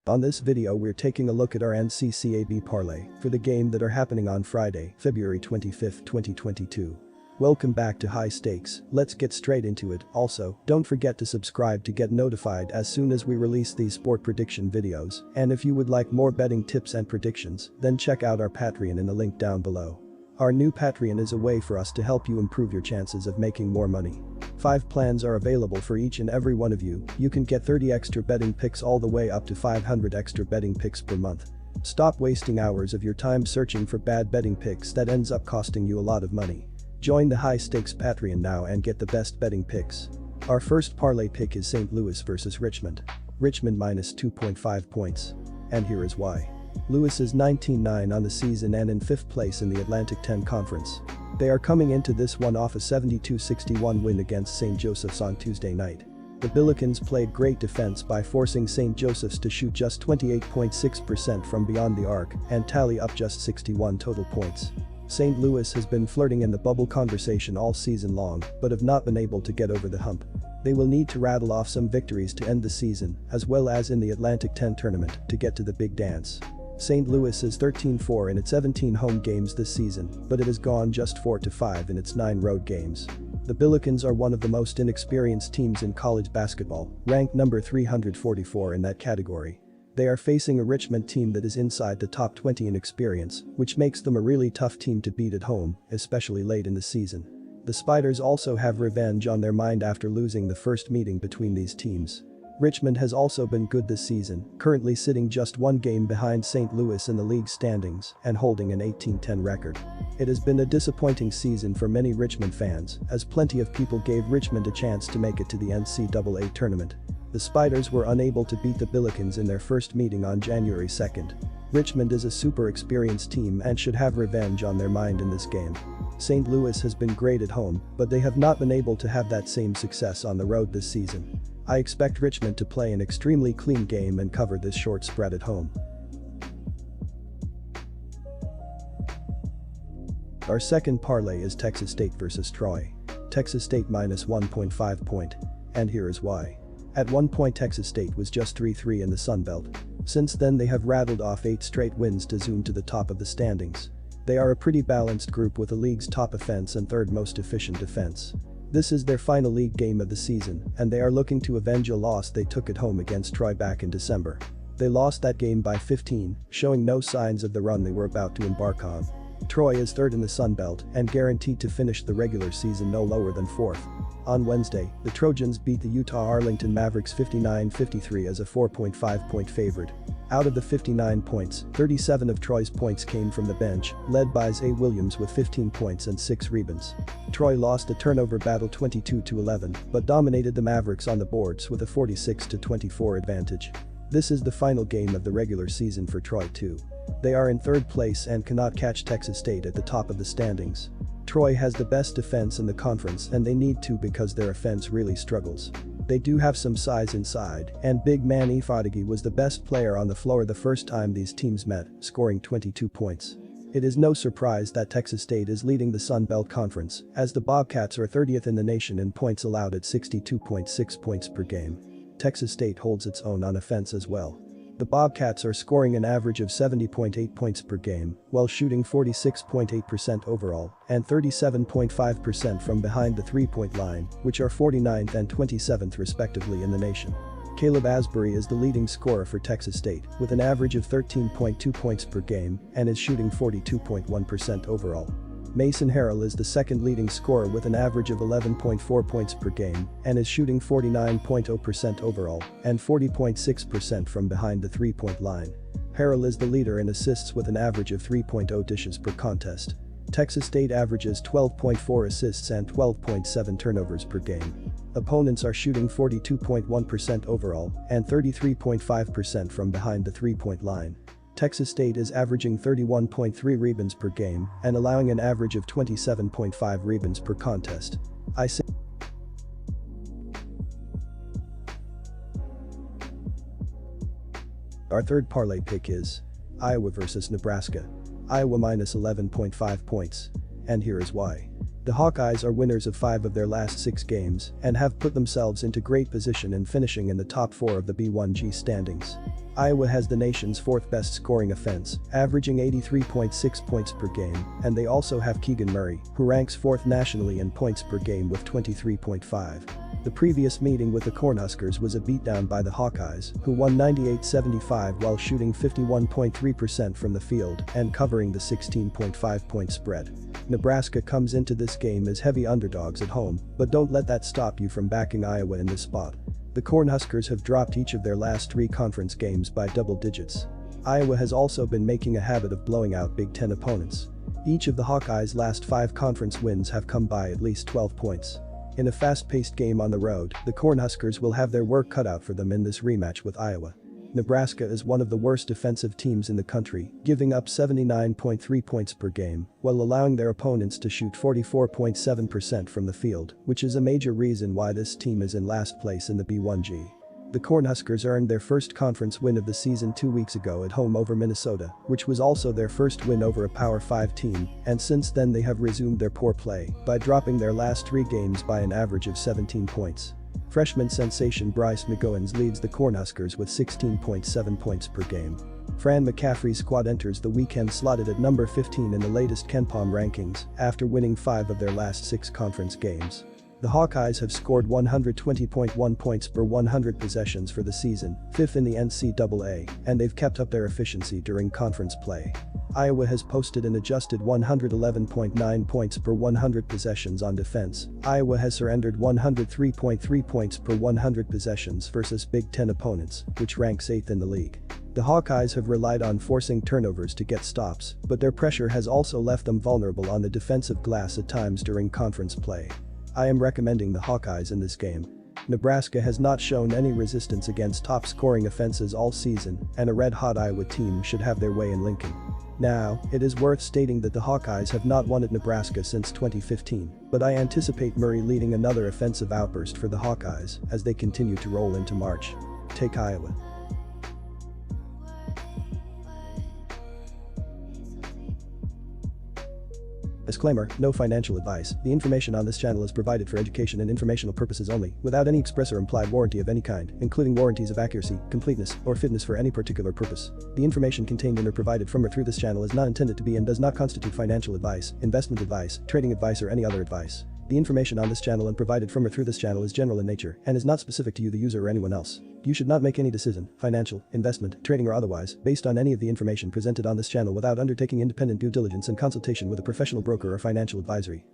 On this video we're taking a look at our NCAAB parlay for the game that are happening on Friday, February 25, 2022. Welcome back to High Stakes, let's get straight into it. Also, don't forget to subscribe to get notified as soon as we release these sport prediction videos, and if you would like more betting tips and predictions, then check out our Patreon in the link down below. Our new Patreon is a way for us to help you improve your chances of making more money. 5 plans are available for each and every one of you. You can get 30 extra betting picks all the way up to 500 extra betting picks per month. Stop wasting hours of your time searching for bad betting picks that ends up costing you a lot of money. Join the High Stakes Patreon now and get the best betting picks. Our first parlay pick is St. Louis versus Richmond. Richmond minus 2.5 points. And here is why. Louis is 19-9 on the season and in 5th place in the Atlantic 10 Conference. They are coming into this one off a 72-61 win against St. Joseph's on Tuesday night. The Billikens played great defense by forcing St. Joseph's to shoot just 28.6% from beyond the arc and tally up just 61 total points. St. Louis has been flirting in the bubble conversation all season long but have not been able to get over the hump. They will need to rattle off some victories to end the season, as well as in the Atlantic 10 tournament, to get to the big dance. St. Louis is 13-4 in its 17 home games this season, but it has gone just 4-5 in its 9 road games. The Billikens are one of the most inexperienced teams in college basketball, ranked number 344 in that category. They are facing a Richmond team that is inside the top 20 in experience, which makes them a really tough team to beat at home, especially late in the season. The Spiders also have revenge on their mind after losing the first meeting between these teams. Richmond has also been good this season, currently sitting just 1 game behind St. Louis in the league standings and holding an 18-10 record. It has been a disappointing season for many Richmond fans, as plenty of people gave Richmond a chance to make it to the NCAA tournament. The Spiders were unable to beat the Billikens in their first meeting on January 2nd. Richmond is a super experienced team and should have revenge on their mind in this game. St. Louis has been great at home, but they have not been able to have that same success on the road this season. I expect Richmond to play an extremely clean game and cover this short spread at home. Our second parlay is Texas State versus Troy. Texas State minus 1.5 point. And here is why. At one point Texas State was just 3-3 in the Sun Belt. Since then they have rattled off 8 straight wins to zoom to the top of the standings. They are a pretty balanced group with the league's top offense and 3rd most efficient defense. This is their final league game of the season, and they are looking to avenge a loss they took at home against Troy back in December. They lost that game by 15, showing no signs of the run they were about to embark on. Troy is 3rd in the Sun Belt and guaranteed to finish the regular season no lower than 4th. On Wednesday, the Trojans beat the Utah Arlington Mavericks 59-53 as a 4.5-point favorite. Out of the 59 points, 37 of Troy's points came from the bench, led by Zay Williams with 15 points and 6 rebounds. Troy lost a turnover battle 22-11, but dominated the Mavericks on the boards with a 46-24 advantage. This is the final game of the regular season for Troy too. They are in 3rd place and cannot catch Texas State at the top of the standings. Troy has the best defense in the conference and they need to because their offense really struggles. They do have some size inside, and big man Ifadagi was the best player on the floor the first time these teams met, scoring 22 points. It is no surprise that Texas State is leading the Sun Belt Conference, as the Bobcats are 30th in the nation in points allowed at 62.6 points per game. Texas State holds its own on offense as well. The Bobcats are scoring an average of 70.8 points per game, while shooting 46.8% overall and 37.5% from behind the 3-point line, which are 49th and 27th respectively in the nation. Caleb Asbury is the leading scorer for Texas State, with an average of 13.2 points per game and is shooting 42.1% overall. Mason Harrell is the 2nd leading scorer with an average of 11.4 points per game and is shooting 49.0% overall and 40.6% from behind the 3-point line. Harrell is the leader in assists with an average of 3.0 dishes per contest. Texas State averages 12.4 assists and 12.7 turnovers per game. Opponents are shooting 42.1% overall and 33.5% from behind the 3-point line. Texas State is averaging 31.3 rebounds per game and allowing an average of 27.5 rebounds per contest. Our third parlay pick is Iowa versus Nebraska. Iowa minus 11.5 points. And here is why. The Hawkeyes are winners of 5 of their last 6 games and have put themselves into great position in finishing in the top 4 of the B1G standings. Iowa has the nation's 4th best scoring offense, averaging 83.6 points per game, and they also have Keegan Murray, who ranks 4th nationally in points per game with 23.5. The previous meeting with the Cornhuskers was a beatdown by the Hawkeyes, who won 98-75 while shooting 51.3% from the field and covering the 16.5-point spread. Nebraska comes into this game as heavy underdogs at home, but don't let that stop you from backing Iowa in this spot. The Cornhuskers have dropped each of their last 3 conference games by double digits. Iowa has also been making a habit of blowing out Big Ten opponents. Each of the Hawkeyes' last 5 conference wins have come by at least 12 points. In a fast-paced game on the road, the Cornhuskers will have their work cut out for them in this rematch with Iowa. Nebraska is one of the worst defensive teams in the country, giving up 79.3 points per game, while allowing their opponents to shoot 44.7% from the field, which is a major reason why this team is in last place in the B1G. The Cornhuskers earned their first conference win of the season 2 weeks ago at home over Minnesota, which was also their first win over a Power 5 team, and since then they have resumed their poor play by dropping their last 3 games by an average of 17 points. Freshman sensation Bryce McGoins leads the Cornhuskers with 16.7 points per game. Fran McCaffrey's squad enters the weekend slotted at number 15 in the latest KenPom rankings after winning 5 of their last 6 conference games. The Hawkeyes have scored 120.1 points per 100 possessions for the season, 5th in the NCAA, and they've kept up their efficiency during conference play. Iowa has posted an adjusted 111.9 points per 100 possessions on defense. Iowa has surrendered 103.3 points per 100 possessions versus Big Ten opponents, which ranks 8th in the league. The Hawkeyes have relied on forcing turnovers to get stops, but their pressure has also left them vulnerable on the defensive glass at times during conference play. I am recommending the Hawkeyes in this game. Nebraska has not shown any resistance against top-scoring offenses all season, and a red-hot Iowa team should have their way in Lincoln. Now, it is worth stating that the Hawkeyes have not won at Nebraska since 2015, but I anticipate Murray leading another offensive outburst for the Hawkeyes as they continue to roll into March. Take Iowa. Disclaimer, no financial advice. The information on this channel is provided for education and informational purposes only, without any express or implied warranty of any kind, including warranties of accuracy, completeness, or fitness for any particular purpose. The information contained in or provided from or through this channel is not intended to be and does not constitute financial advice, investment advice, trading advice, or any other advice. The information on this channel and provided from or through this channel is general in nature and is not specific to you, the user, or anyone else. You should not make any decision, financial, investment, trading, or otherwise, based on any of the information presented on this channel without undertaking independent due diligence and consultation with a professional broker or financial advisory.